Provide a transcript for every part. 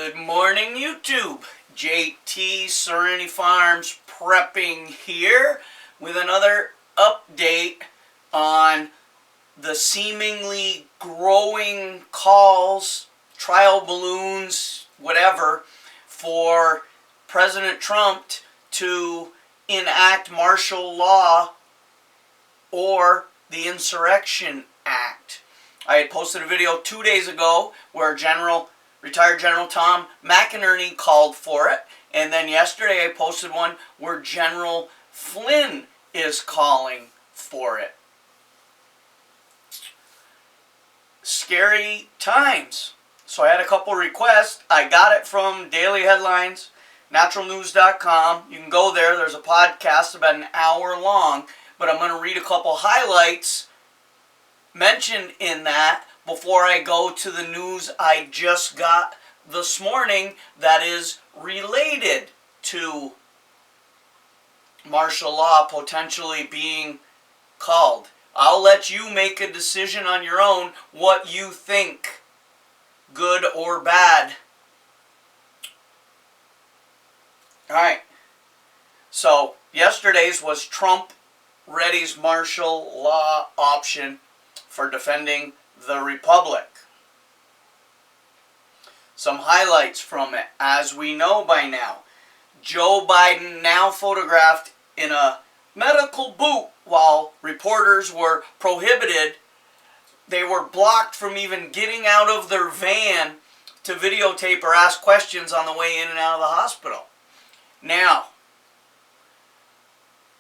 Good morning, YouTube. JT Serenity Farms prepping here with another update on the seemingly growing calls, trial balloons, whatever, for President Trump to enact martial law or the Insurrection Act. I had posted a video 2 days ago where retired General Tom McInerney called for it, and then yesterday I posted one where General Flynn is calling for it. Scary times. So I had a couple requests. I got it from Daily Headlines, naturalnews.com. You can go there. There's a podcast about an hour long, but I'm going to read a couple highlights mentioned in that before I go to the news I just got this morning that is related to martial law potentially being called. I'll let you make a decision on your own what you think, good or bad. Alright, so yesterday's was Trump readies martial law option for defending the Republic. Some highlights from it. As we know by now, Joe Biden now photographed in a medical boot while reporters were prohibited. They were blocked from even getting out of their van to videotape or ask questions on the way in and out of the hospital. Now,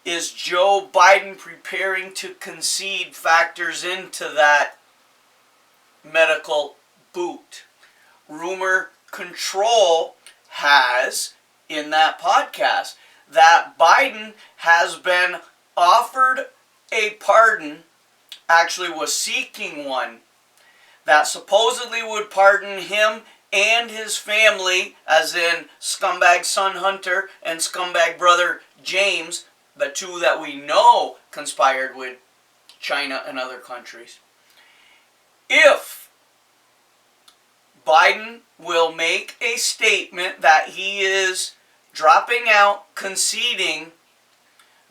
is Joe Biden preparing to concede factors into that medical boot? Rumor Control has, in that podcast, that Biden has been offered a pardon, actually was seeking one, that supposedly would pardon him and his family, as in scumbag son Hunter and scumbag brother James, the two that we know conspired with China and other countries. If Biden will make a statement that he is dropping out, conceding,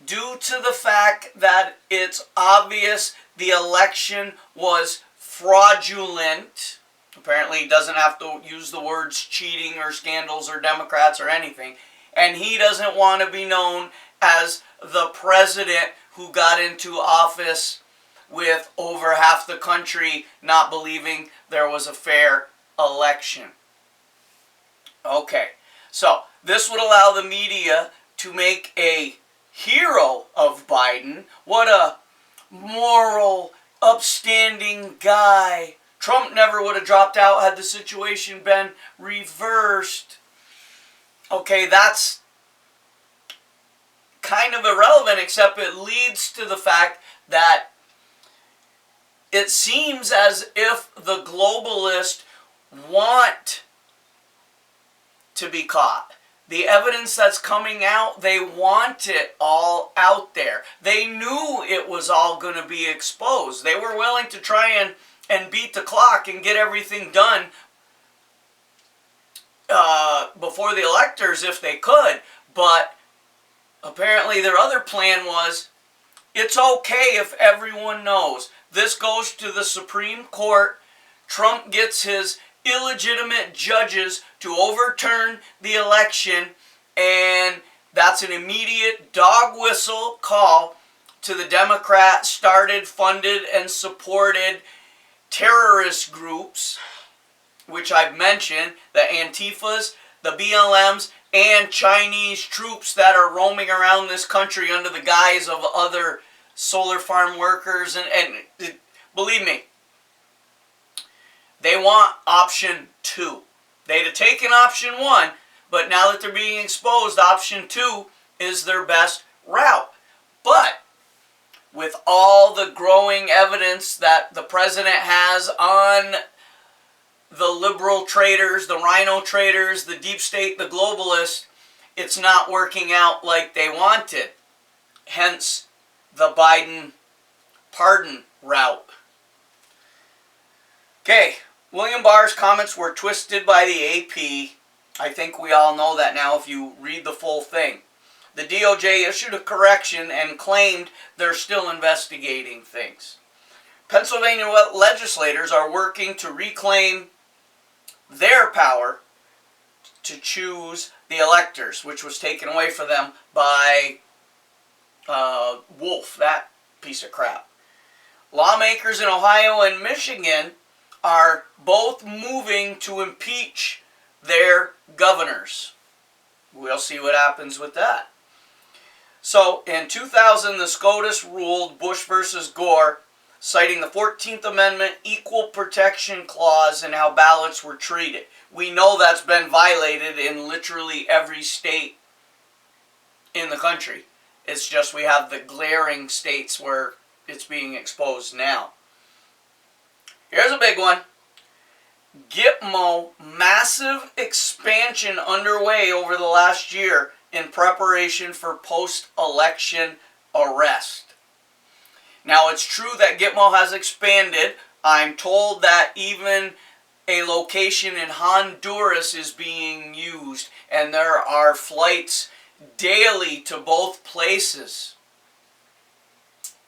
due to the fact that it's obvious the election was fraudulent. Apparently he doesn't have to use the words cheating or scandals or Democrats or anything. And he doesn't want to be known as the president who got into office with over half the country not believing there was a fair election. Okay, so this would allow the media to make a hero of Biden. What a moral, upstanding guy. Trump never would have dropped out had the situation been reversed. Okay, that's kind of irrelevant, except it leads to the fact that it seems as if the globalists want to be caught. The evidence that's coming out, they want it all out there. They knew it was all going to be exposed. They were willing to try and beat the clock and get everything done before the electors if they could, but apparently their other plan was, it's okay if everyone knows. This goes to the Supreme Court. Trump gets his illegitimate judges to overturn the election, and that's an immediate dog whistle call to the Democrat started, funded, and supported terrorist groups, which I've mentioned, the Antifas, the BLMs, and Chinese troops that are roaming around this country under the guise of other solar farm workers. And believe me, they want option 2. They'd have taken option 1, but now that they're being exposed, option 2 is their best route. But with all the growing evidence that the president has on the liberal traders, the rhino traders, the deep state, the globalists, it's not working out like they wanted. Hence the Biden pardon route. Okay, William Barr's comments were twisted by the AP I think we all know that now if you read the full thing. The DOJ issued a correction and claimed they're still investigating things. Pennsylvania legislators are working to reclaim their power to choose the electors, which was taken away from them by Wolf, that piece of crap. Lawmakers in Ohio and Michigan are both moving to impeach their governors. We'll see what happens with that. So, in 2000, the SCOTUS ruled Bush versus Gore, citing the 14th Amendment Equal Protection Clause and how ballots were treated. We know that's been violated in literally every state in the country. It's just we have the glaring states where it's being exposed now. Here's a big one. Gitmo, massive expansion underway over the last year in preparation for post-election arrest. Now, it's true that Gitmo has expanded. I'm told that even a location in Honduras is being used, and there are flights daily to both places.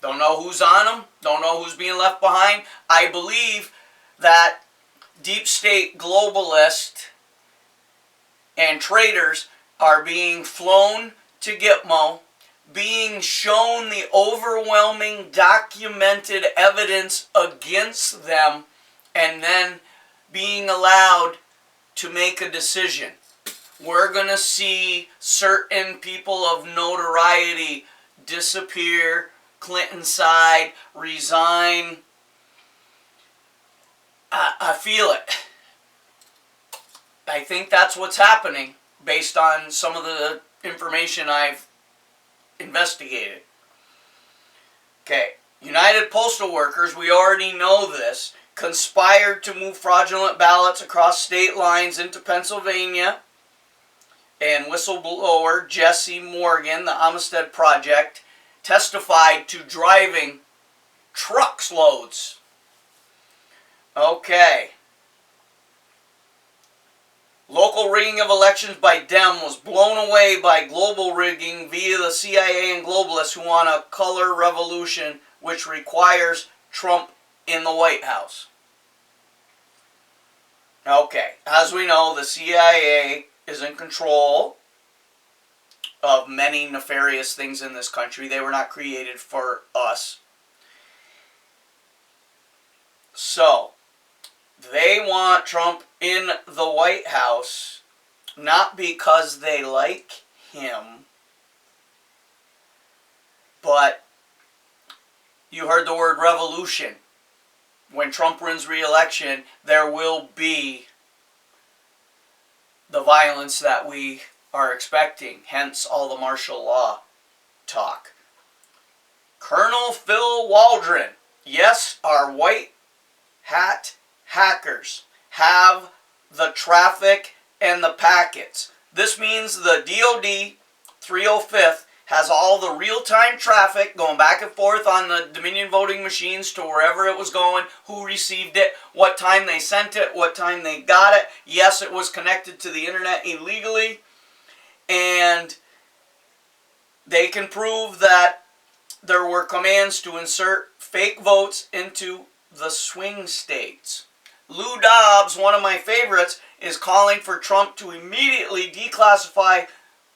Don't know who's on them. Don't know who's being left behind. I believe that deep state globalists and traitors are being flown to Gitmo, being shown the overwhelming documented evidence against them, and then being allowed to make a decision. We're going to see certain people of notoriety disappear, Clinton side, resign. I feel it. I think that's what's happening based on some of the information I've investigated. Okay, United Postal Workers, we already know this, conspired to move fraudulent ballots across state lines into Pennsylvania. And whistleblower Jesse Morgan, the Amistad Project, testified to driving trucks loads. Okay. Local rigging of elections by Dem was blown away by global rigging via the CIA and globalists who want a color revolution which requires Trump in the White House. Okay, as we know, the CIA is in control of many nefarious things in this country. They were not created for us. So, they want Trump in the White House not because they like him, but you heard the word revolution. When Trump wins re-election, there will be the violence that we are expecting, hence all the martial law talk. Colonel Phil Waldron, yes, our white hat hackers have the traffic and the packets. This means the DOD 305th has all the real-time traffic going back and forth on the Dominion voting machines to wherever it was going, who received it, what time they sent it, what time they got it. Yes, it was connected to the internet illegally, and they can prove that there were commands to insert fake votes into the swing states. Lou Dobbs, one of my favorites, is calling for Trump to immediately declassify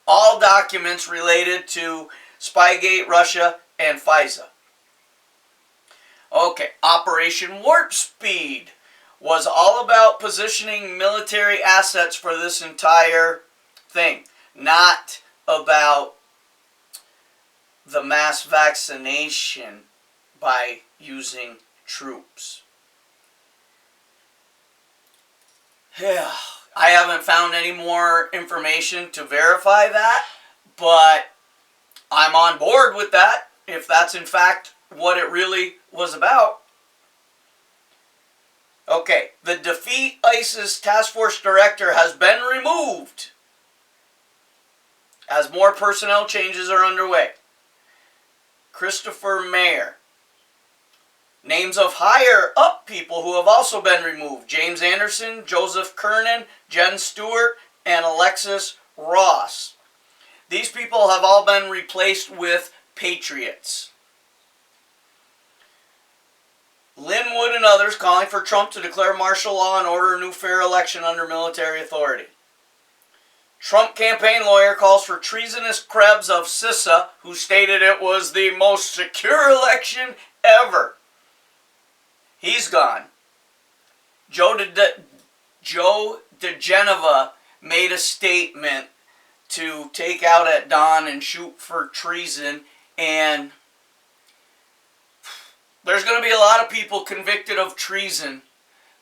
all documents related to Spygate, Russia, and FISA. Okay, Operation Warp Speed was all about positioning military assets for this entire thing, not about the mass vaccination by using troops. Yeah, I haven't found any more information to verify that, but I'm on board with that, if that's in fact what it really was about. Okay, the Defeat ISIS Task Force Director has been removed as more personnel changes are underway. Christopher Mayer. Names of higher up people who have also been removed. James Anderson, Joseph Kernan, Jen Stewart, and Alexis Ross. These people have all been replaced with patriots. Linwood and others calling for Trump to declare martial law and order a new fair election under military authority. Trump campaign lawyer calls for treasonous Krebs of CISA, who stated it was the most secure election ever. He's gone. Joe DeGeneva made a statement to take out at dawn and shoot for treason, and there's going to be a lot of people convicted of treason,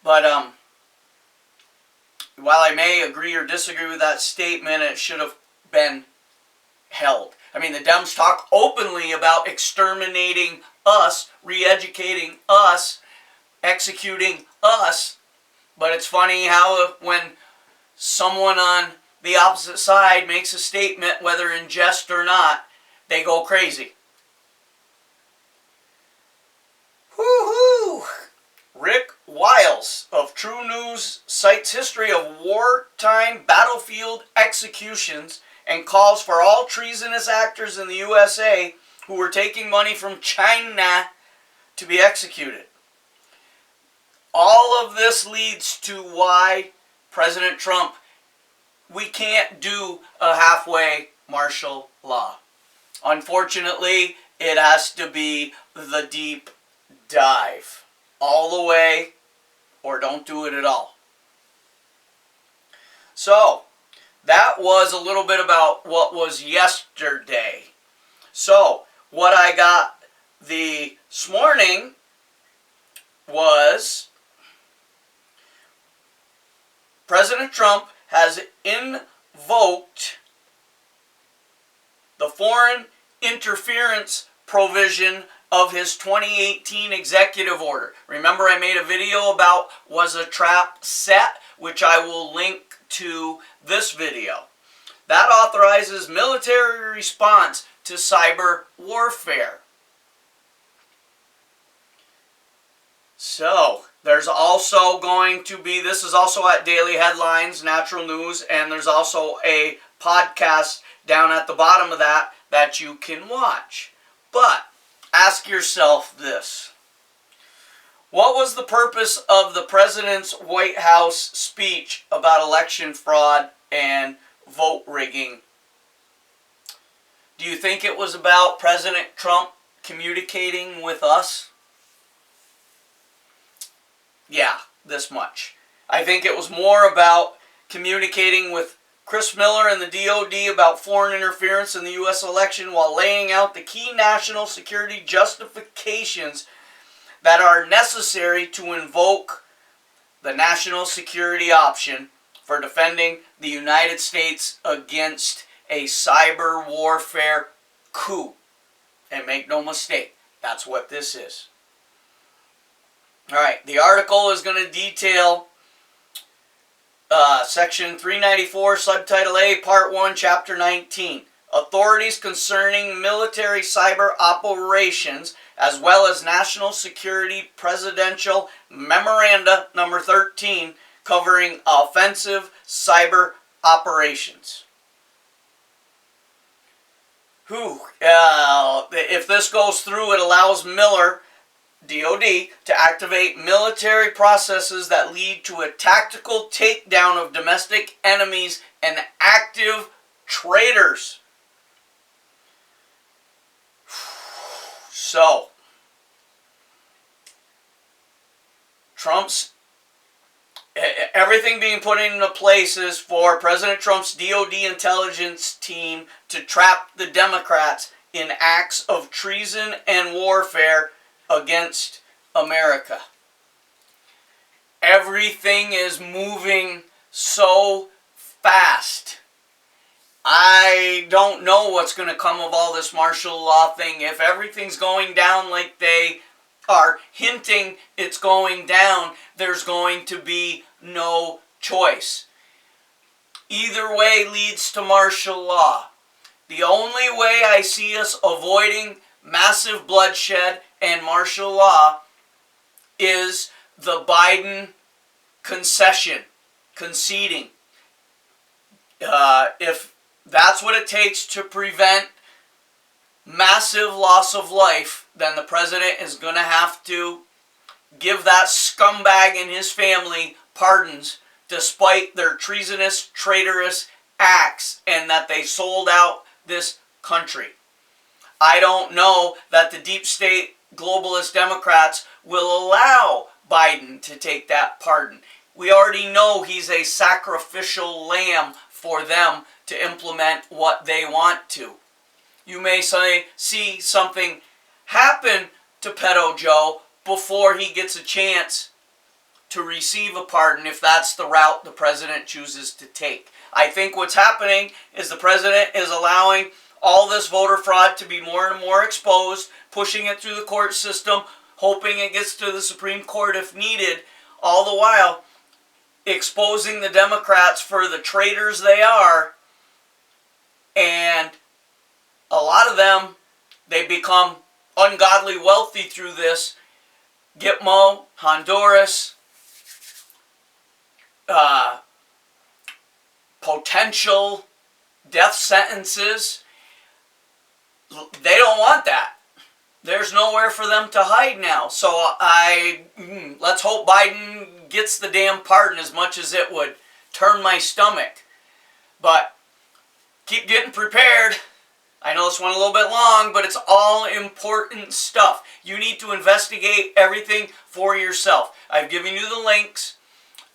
but while I may agree or disagree with that statement, it should have been held. I mean, the Dems talk openly about exterminating us, re-educating us, executing us, but it's funny how when someone on the opposite side makes a statement, whether in jest or not, they go crazy. Woo-hoo! Rick Wiles of True News cites history of wartime battlefield executions and calls for all treasonous actors in the USA who were taking money from China to be executed. All of this leads to why President Trump, we can't do a halfway martial law. Unfortunately, it has to be the deep dive. All the way, or don't do it at all. So, that was a little bit about what was yesterday. So, what I got this morning was President Trump has invoked the foreign interference provision of his 2018 executive order. Remember, I made a video about was a trap set, which I will link to this video. That authorizes military response to cyber warfare. So, there's also going to be, this is also at Daily Headlines, Natural News, and there's also a podcast down at the bottom of that you can watch. But ask yourself this. What was the purpose of the President's White House speech about election fraud and vote rigging? Do you think it was about President Trump communicating with us? Yeah, this much. I think it was more about communicating with Chris Miller and the DOD about foreign interference in the U.S. election while laying out the key national security justifications that are necessary to invoke the national security option for defending the United States against a cyber warfare coup. And make no mistake, that's what this is. Alright, the article is going to detail Section 394, Subtitle A, Part 1, Chapter 19. Authorities concerning military cyber operations, as well as National Security Presidential Memoranda Number 13, covering offensive cyber operations. If this goes through, it allows Miller, DOD, to activate military processes that lead to a tactical takedown of domestic enemies and active traitors. So, everything being put into place is for President Trump's DOD intelligence team to trap the Democrats in acts of treason and warfare against America. Everything is moving so fast. I don't know what's going to come of all this martial law thing. If everything's going down like they are hinting it's going down, there's going to be no choice. Either way leads to martial law. The only way I see us avoiding massive bloodshed and martial law is the Biden conceding. If that's what it takes to prevent massive loss of life, then the president is going to have to give that scumbag and his family pardons despite their treasonous, traitorous acts and that they sold out this country. I don't know that the deep state globalist Democrats will allow Biden to take that pardon. We already know he's a sacrificial lamb for them to implement what they want to. You may see something happen to Pedo Joe before he gets a chance to receive a pardon if that's the route the president chooses to take. I think what's happening is the president is allowing all this voter fraud to be more and more exposed, pushing it through the court system, hoping it gets to the Supreme Court if needed, all the while exposing the Democrats for the traitors they are. And a lot of them, they become ungodly wealthy through this. Gitmo, Honduras, potential death sentences. They don't want that. There's nowhere for them to hide now. So let's hope Biden gets the damn pardon, as much as it would turn my stomach. But keep getting prepared. I know this went a little bit long, but it's all important stuff. You need to investigate everything for yourself. I've given you the links.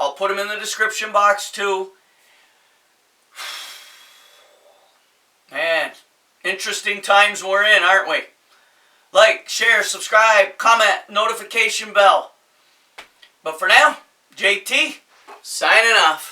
I'll put them in the description box too. Man, interesting times we're in, aren't we? Like, share, subscribe, comment, notification bell. But for now, JT, signing off.